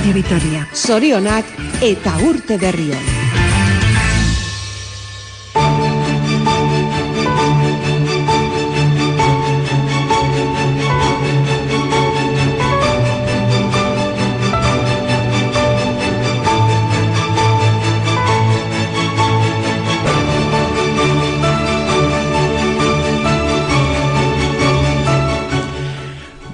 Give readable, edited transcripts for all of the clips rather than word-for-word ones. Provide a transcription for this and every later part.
Radio Vitoria. Zorionak eta urte berrion.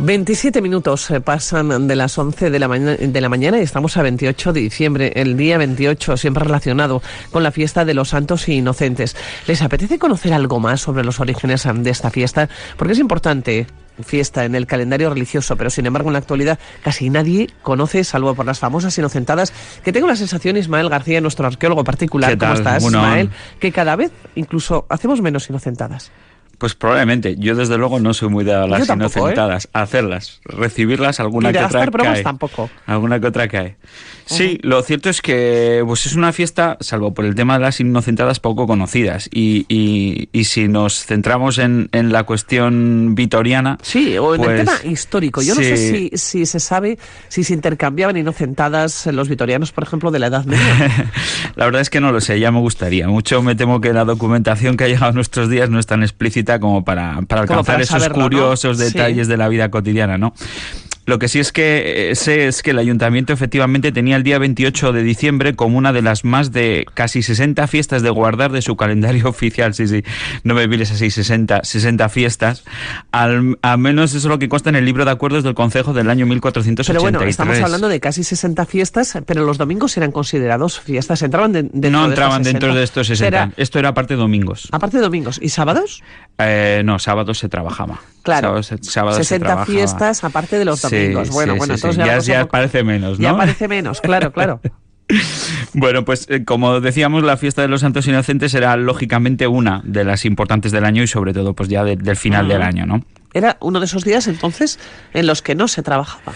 ...27 minutos pasan de las 11 de la mañana y estamos a 28 de diciembre, el día 28, siempre relacionado con la fiesta de los Santos Inocentes. ¿Les apetece conocer algo más sobre los orígenes de esta fiesta? Porque es importante, fiesta en el calendario religioso, pero sin embargo en la actualidad casi nadie conoce, salvo por las famosas inocentadas, que tengo la sensación, Ismael García, nuestro arqueólogo particular, ¿cómo estás, Ismael? Que cada vez incluso hacemos menos inocentadas. Pues probablemente. Yo desde luego no soy muy de las inocentadas. Hacerlas, recibirlas, alguna que otra cae. Tampoco. Alguna que otra cae. Sí, lo cierto es que pues es una fiesta, salvo por el tema de las inocentadas, poco conocidas. Y si nos centramos en la cuestión vitoriana... Sí, o en pues, el tema histórico. Yo no sé si se sabe si se intercambiaban inocentadas los vitorianos, por ejemplo, de la Edad Media. La verdad es que no lo sé, ya me gustaría. Mucho me temo que la documentación que ha llegado a nuestros días no es tan explícita como para alcanzar esos saberlo, curiosos, ¿no? Detalles de la vida cotidiana, ¿no? Lo que sí es que sé es que el ayuntamiento efectivamente tenía el día 28 de diciembre como una de las más de casi 60 fiestas de guardar de su calendario oficial. Sí, no me mires así, 60 fiestas. Al menos eso es lo que consta en el libro de acuerdos del Concejo del año 1483. Pero bueno, estamos hablando de casi 60 fiestas, pero los domingos eran considerados fiestas. ¿Entraban no entraban dentro de estos 60. Esto era aparte de domingos. ¿Aparte de domingos? ¿Y sábados? No, sábados se trabajaba. Claro, sábados 60 fiestas aparte de los domingos. Sí, bueno, entonces ya parece menos, ¿no? Ya parece menos, claro. Bueno, pues como decíamos, la fiesta de los Santos Inocentes era lógicamente una de las importantes del año y sobre todo pues ya del final del año, ¿no? Era uno de esos días entonces en los que no se trabajaba.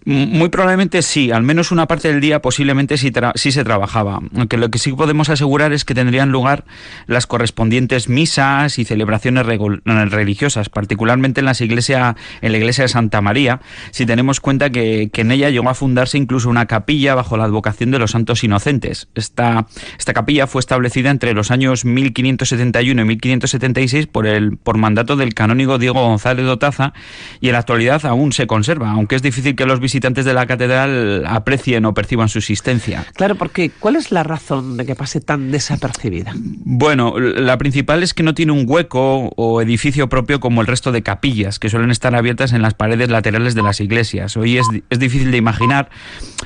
Muy probablemente sí, al menos una parte del día posiblemente sí se trabajaba, aunque lo que sí podemos asegurar es que tendrían lugar las correspondientes misas y celebraciones religiosas, particularmente en la iglesia de Santa María, si tenemos cuenta que en ella llegó a fundarse incluso una capilla bajo la advocación de los Santos Inocentes. Esta capilla fue establecida entre los años 1571 y 1576 por mandato del canónigo Diego González de Otaza y en la actualidad aún se conserva, aunque es difícil que los visitantes de la catedral aprecien o perciban su existencia. Claro, porque ¿cuál es la razón de que pase tan desapercibida? Bueno, la principal es que no tiene un hueco o edificio propio como el resto de capillas, que suelen estar abiertas en las paredes laterales de las iglesias. Hoy es difícil de imaginar,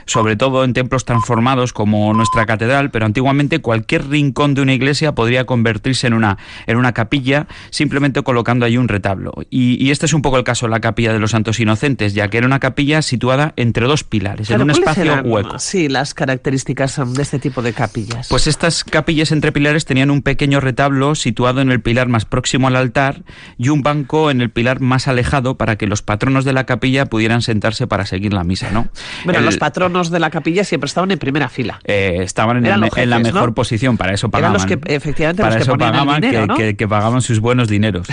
sobre todo en templos transformados como nuestra catedral, pero antiguamente cualquier rincón de una iglesia podría convertirse en una capilla simplemente colocando ahí un retablo. Y este es un poco el caso de la capilla de los Santos Inocentes, ya que era una capilla situada entre dos pilares, en un espacio hueco. Sí, las características de este tipo de capillas. Pues estas capillas entre pilares tenían un pequeño retablo situado en el pilar más próximo al altar y un banco en el pilar más alejado para que los patronos de la capilla pudieran sentarse para seguir la misa, ¿no? Bueno, los patronos de la capilla siempre estaban en primera fila. Estaban en la mejor posición, para eso pagaban. Eran los que efectivamente para los que eso pagaban, el dinero, ¿no? que pagaban sus buenos dineros.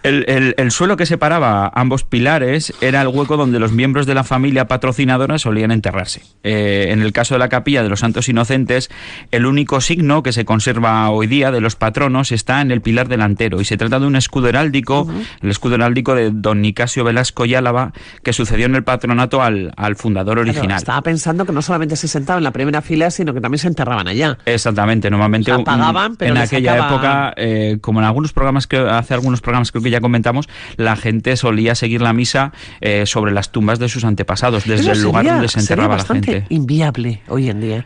El suelo que separaba ambos pilares era el hueco donde los miembros de la familia patrocinadora solían enterrarse. En el caso de la capilla de los Santos Inocentes, el único signo que se conserva hoy día de los patronos está en el pilar delantero y se trata de un escudo heráldico, el escudo heráldico de don Nicasio Velasco y Álava, que sucedió en el patronato al fundador original. Pero estaba pensando que no solamente se sentaban en la primera fila, sino que también se enterraban allá. Exactamente, normalmente pagaban, pero en aquella época, como en algunos programas hace algunos programas creo que ya comentamos, la gente solía seguir la misa sobre las tumbas de sus antepasados, desde el lugar donde se enterraba la gente. Sería bastante inviable hoy en día.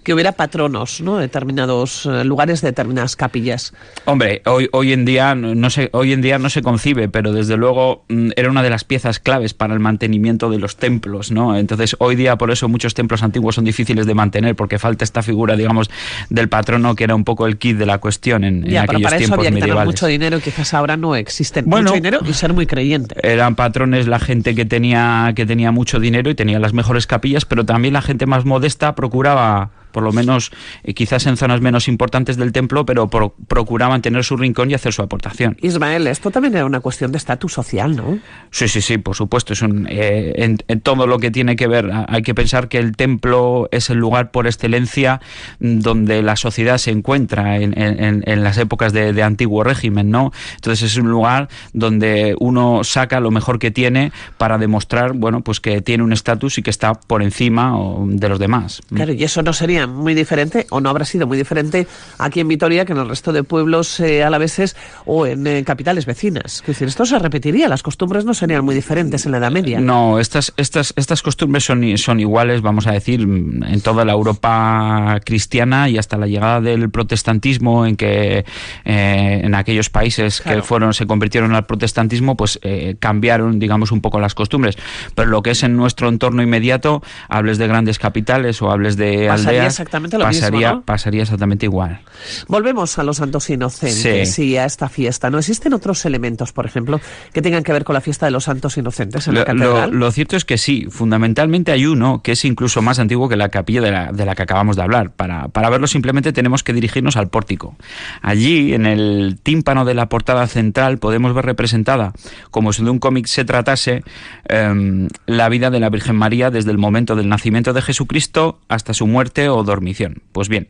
Que hubiera patronos, ¿no? Determinados lugares, determinadas capillas. Hombre, hoy en día no se concibe, pero desde luego era una de las piezas claves para el mantenimiento de los templos, ¿no? Entonces, hoy día por eso muchos templos antiguos son difíciles de mantener, porque falta esta figura, digamos, del patrono, que era un poco el kit de la cuestión en aquellos tiempos medievales. Pero para eso había que tener mucho dinero, y quizás ahora no existen. Mucho dinero y ser muy creyente. Eran patrones la gente que tenía mucho dinero y tenía las mejores capillas, pero también la gente más modesta procuraba por lo menos quizás en zonas menos importantes del templo, pero procuraban tener su rincón y hacer su aportación. Ismael, esto también era una cuestión de estatus social, ¿no? Sí, por supuesto. En todo lo que tiene que ver, hay que pensar que el templo es el lugar por excelencia donde la sociedad se encuentra en las épocas de antiguo régimen, ¿no? Entonces es un lugar donde uno saca lo mejor que tiene para demostrar, bueno, pues que tiene un estatus y que está por encima de los demás. Claro, y eso no sería muy diferente, o no habrá sido muy diferente aquí en Vitoria que en el resto de pueblos alaveses o en capitales vecinas. Es decir, esto se repetiría, las costumbres no serían muy diferentes en la Edad Media. No, estas costumbres son iguales, vamos a decir, en toda la Europa cristiana y hasta la llegada del protestantismo, en que en aquellos países que se convirtieron al protestantismo, pues cambiaron, digamos, un poco las costumbres. Pero lo que es en nuestro entorno inmediato, hables de grandes capitales o hables de aldeas, exactamente lo mismo, ¿no? Pasaría exactamente igual. Volvemos a los Santos Inocentes y a esta fiesta. ¿No existen otros elementos, por ejemplo, que tengan que ver con la fiesta de los Santos Inocentes en la catedral? Lo cierto es que sí, fundamentalmente hay uno que es incluso más antiguo que la capilla de la que acabamos de hablar. Para verlo simplemente tenemos que dirigirnos al pórtico. Allí, en el tímpano de la portada central, podemos ver representada, como si de un cómic se tratase, la vida de la Virgen María desde el momento del nacimiento de Jesucristo hasta su muerte o dormición. Pues bien,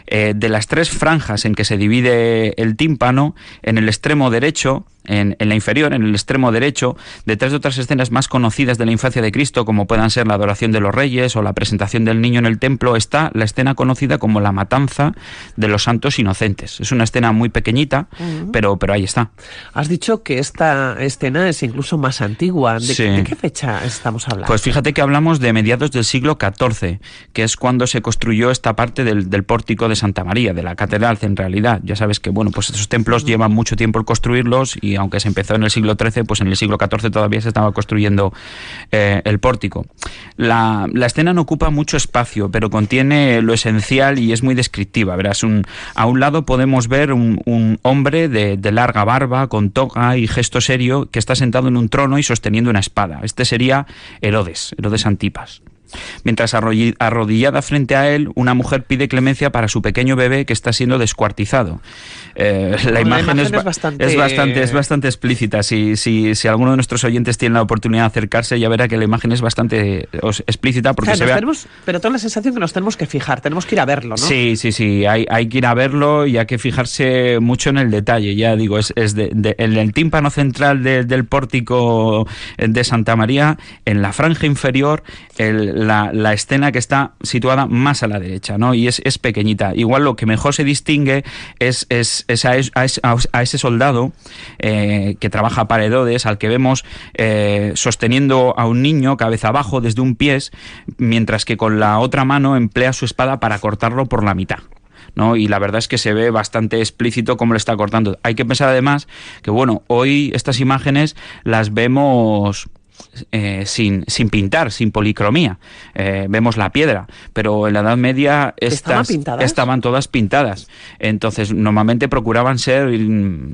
de las tres franjas en que se divide el tímpano, en el extremo derecho, en la inferior, en el extremo derecho, detrás de otras escenas más conocidas de la infancia de Cristo, como puedan ser la adoración de los reyes o la presentación del niño en el templo, está la escena conocida como la matanza de los Santos Inocentes. Es una escena muy pequeñita, pero ahí está. Has dicho que esta escena es incluso más antigua. ¿De qué fecha estamos hablando? Pues fíjate que hablamos de mediados del siglo XIV, que es cuando se construyó esta parte del pórtico de Santa María, de la catedral en realidad. Ya sabes que, bueno, pues esos templos llevan mucho tiempo el construirlos y aunque se empezó en el siglo XIII, pues en el siglo XIV todavía se estaba construyendo el pórtico. La escena no ocupa mucho espacio, pero contiene lo esencial y es muy descriptiva. Verás, a un lado podemos ver un hombre de larga barba, con toga y gesto serio, que está sentado en un trono y sosteniendo una espada. Este sería Herodes Antipas. Mientras arrodillada frente a él, una mujer pide clemencia para su pequeño bebé que está siendo descuartizada. La imagen es bastante explícita. Si alguno de nuestros oyentes tiene la oportunidad de acercarse, ya verá que la imagen es bastante explícita porque pero tengo la sensación que nos tenemos que fijar, tenemos que ir a verlo, ¿no? Sí, hay que ir a verlo y hay que fijarse mucho en el detalle. Ya digo, en el tímpano central del pórtico de Santa María, en la franja inferior, la escena que está situada más a la derecha, ¿no? Y es pequeñita. Igual lo que mejor se distingue es a ese soldado que trabaja para Herodes, al que vemos sosteniendo a un niño cabeza abajo desde un pie, mientras que con la otra mano emplea su espada para cortarlo por la mitad, ¿no? Y la verdad es que se ve bastante explícito cómo le está cortando. Hay que pensar además que, bueno, hoy estas imágenes las vemos sin pintar, sin policromía. Vemos la piedra, pero en la Edad Media estaban todas pintadas. Entonces, normalmente procuraban ser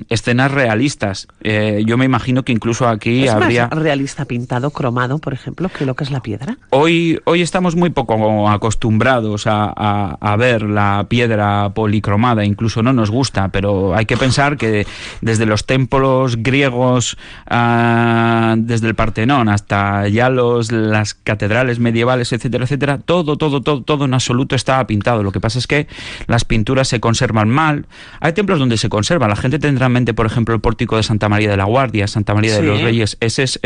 escenas realistas. Yo me imagino que incluso aquí habría... ¿Es más realista pintado, cromado, por ejemplo, que lo que es la piedra? Hoy estamos muy poco acostumbrados a ver la piedra policromada, incluso no nos gusta, pero hay que pensar que desde los templos griegos, desde el Partenón hasta ya las catedrales medievales, etcétera, todo en absoluto estaba pintado. Lo que pasa es que las pinturas se conservan mal. Hay templos donde se conserva. La gente tendrá en mente, por ejemplo, el pórtico de Santa María de la Guardia, Santa María de los Reyes. Ese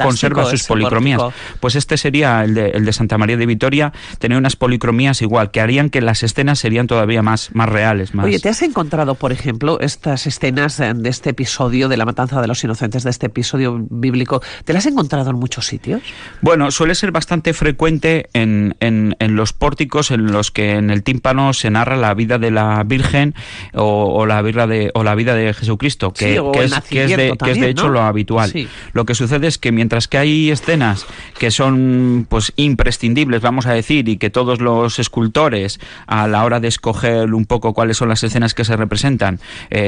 conserva sus policromías. Pórtico. Pues este sería el de Santa María de Vitoria. Tenía unas policromías igual, que harían que las escenas serían todavía más reales. Oye, ¿te has encontrado, por ejemplo, estas escenas de este episodio de la matanza de los inocentes, de este episodio bíblico? ¿Te las has encontrado en muchos sitios? Bueno, suele ser bastante frecuente en los pórticos en los que en el tímpano se narra la vida de la Virgen o la vida de Jesucristo, que es de hecho, ¿no?, lo habitual. Sí. Lo que sucede es que mientras que hay escenas que son, pues, imprescindibles, vamos a decir, y que todos los escultores, a la hora de escoger un poco cuáles son las escenas que se representan,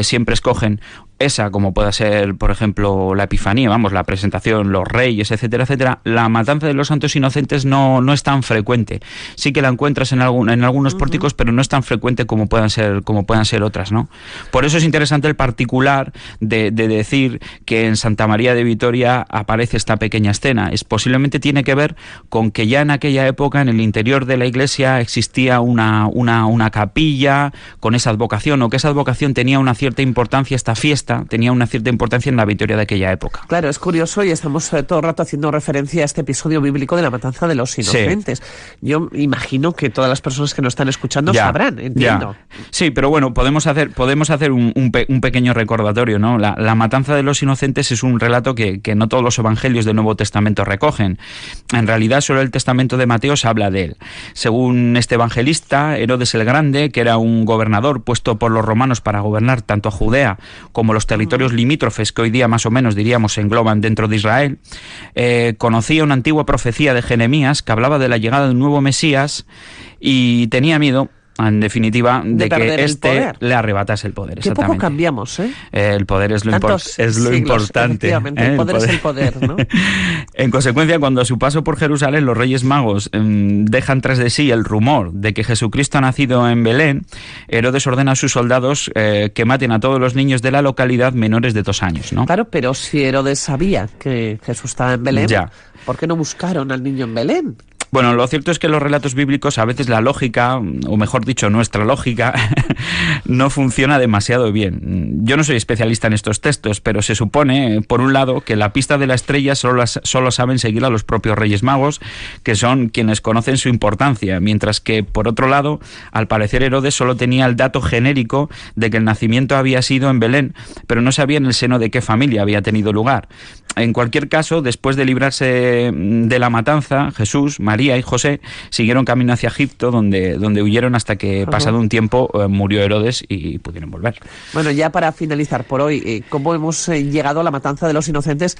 siempre escogen esa, como pueda ser, por ejemplo, la Epifanía, vamos, la presentación, los reyes, etcétera, etcétera, la matanza de los santos inocentes no es tan frecuente. Sí que la encuentras en algunos pórticos, pero no es tan frecuente como puedan ser otras, ¿no? Por eso es interesante el particular de decir que en Santa María de Vitoria aparece esta pequeña escena. Posiblemente tiene que ver con que ya en aquella época, en el interior de la iglesia, existía una capilla con esa advocación, o que esa advocación tenía una cierta importancia, esta fiesta tenía una cierta importancia en la Vitoria de aquella época. Claro, es curioso y estamos todo el rato haciendo referencia a este episodio bíblico de la matanza de los inocentes. Sí. Yo imagino que todas las personas que nos están escuchando sabrán, entiendo. Ya. Sí, pero bueno, podemos hacer un pequeño recordatorio, ¿no? La matanza de los inocentes es un relato que no todos los evangelios del Nuevo Testamento recogen. En realidad, solo el Testamento de Mateo se habla de él. Según este evangelista, Herodes el Grande, que era un gobernador puesto por los romanos para gobernar tanto a Judea como los territorios limítrofes que hoy día más o menos diríamos se engloban dentro de Israel, conocía una antigua profecía de Jeremías que hablaba de la llegada de un nuevo Mesías y tenía miedo, en definitiva, de que éste le arrebatase el poder. Qué poco cambiamos, ¿eh? El poder es lo importante. El poder es el poder, ¿no? En consecuencia, cuando a su paso por Jerusalén los Reyes Magos dejan tras de sí el rumor de que Jesucristo ha nacido en Belén, Herodes ordena a sus soldados que maten a todos los niños de la localidad menores de 2 años, ¿no? Claro, pero si Herodes sabía que Jesús estaba en Belén, ¿por qué no buscaron al niño en Belén? Bueno, lo cierto es que en los relatos bíblicos a veces la lógica, o mejor dicho, nuestra lógica, no funciona demasiado bien. Yo no soy especialista en estos textos, pero se supone, por un lado, que la pista de la estrella solo saben seguirla los propios Reyes Magos, que son quienes conocen su importancia, mientras que, por otro lado, al parecer Herodes solo tenía el dato genérico de que el nacimiento había sido en Belén, pero no sabía en el seno de qué familia había tenido lugar. En cualquier caso, después de librarse de la matanza, Jesús, María y José siguieron camino hacia Egipto, donde huyeron hasta que, pasado un tiempo, murió Herodes y pudieron volver. Bueno, ya para finalizar por hoy, ¿cómo hemos llegado a la matanza de los inocentes?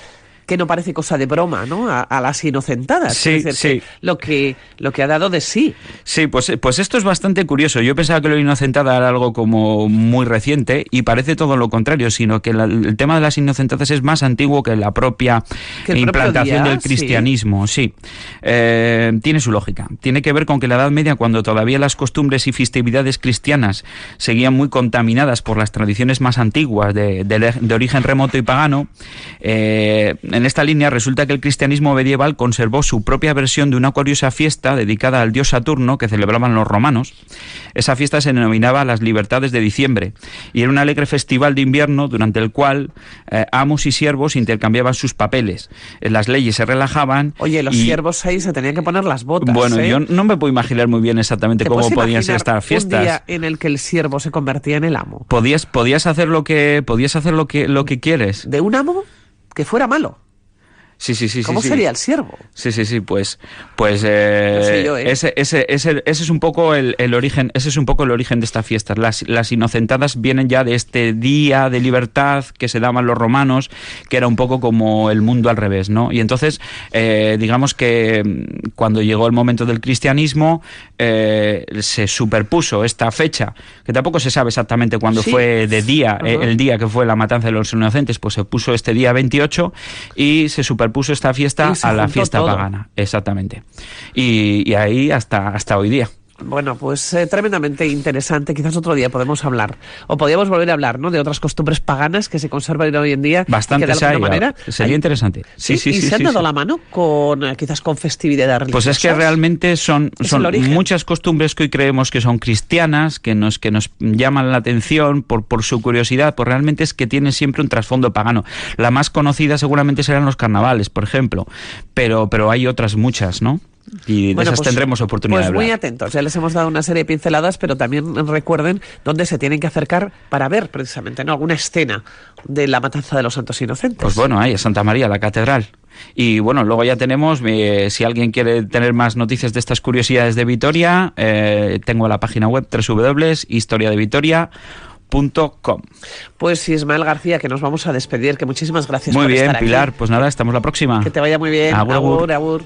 Que no parece cosa de broma, ¿no? A las inocentadas. Sí, es decir, sí. Lo que ha dado de sí. Sí, pues esto es bastante curioso. Yo pensaba que lo inocentada era algo como muy reciente y parece todo lo contrario, sino que el tema de las inocentadas es más antiguo que la propia implantación del cristianismo. Sí. Tiene su lógica. Tiene que ver con que en la Edad Media, cuando todavía las costumbres y festividades cristianas seguían muy contaminadas por las tradiciones más antiguas de origen remoto y pagano, en esta línea resulta que el cristianismo medieval conservó su propia versión de una curiosa fiesta dedicada al dios Saturno que celebraban los romanos. Esa fiesta se denominaba las Libertades de Diciembre y era un alegre festival de invierno durante el cual amos y siervos intercambiaban sus papeles. Las leyes se relajaban. Oye, los siervos ahí se tenían que poner las botas. Bueno, yo no me puedo imaginar muy bien exactamente cómo podían ser estas fiestas. Un día en el que el siervo se convertía en el amo. Podías hacer lo que quieres. ¿De un amo? Que fuera malo. Sí. ¿Cómo sería el siervo? Sí, pues ese es un poco el origen, ese es un poco el origen de esta fiesta. Las inocentadas vienen ya de este día de libertad que se daban los romanos, que era un poco como el mundo al revés, ¿no? Y entonces, digamos que cuando llegó el momento del cristianismo, se superpuso esta fecha, que tampoco se sabe exactamente cuándo fue de día, el día que fue la matanza de los inocentes, pues se puso este día 28 y se superpuso esta fiesta a la fiesta pagana, exactamente. Y ahí hasta hoy día. Bueno, pues tremendamente interesante. Quizás otro día podemos hablar, o podríamos volver a hablar, ¿no?, de otras costumbres paganas que se conservan hoy en día. Bastante, que de alguna manera sería interesante. Sí, y se han dado la mano quizás con festividades religiosas. Pues es que realmente son muchas costumbres que hoy creemos que son cristianas, que nos llaman la atención por su curiosidad, pues realmente es que tienen siempre un trasfondo pagano. La más conocida seguramente serán los carnavales, por ejemplo, pero hay otras muchas, ¿no? Y de esas tendremos oportunidad de hablar. Pues muy atentos, ya les hemos dado una serie de pinceladas, pero también recuerden dónde se tienen que acercar para ver precisamente, ¿no?, alguna escena de la matanza de los santos inocentes. Pues bueno, ahí es Santa María, la catedral. Y bueno, luego ya tenemos, si alguien quiere tener más noticias de estas curiosidades de Vitoria, tengo la página web www.historiadevitoria.com. Pues Ismael García, que nos vamos a despedir, que muchísimas gracias por estar aquí. Muy bien, Pilar, pues nada, estamos la próxima. Que te vaya muy bien. Agur. Agur.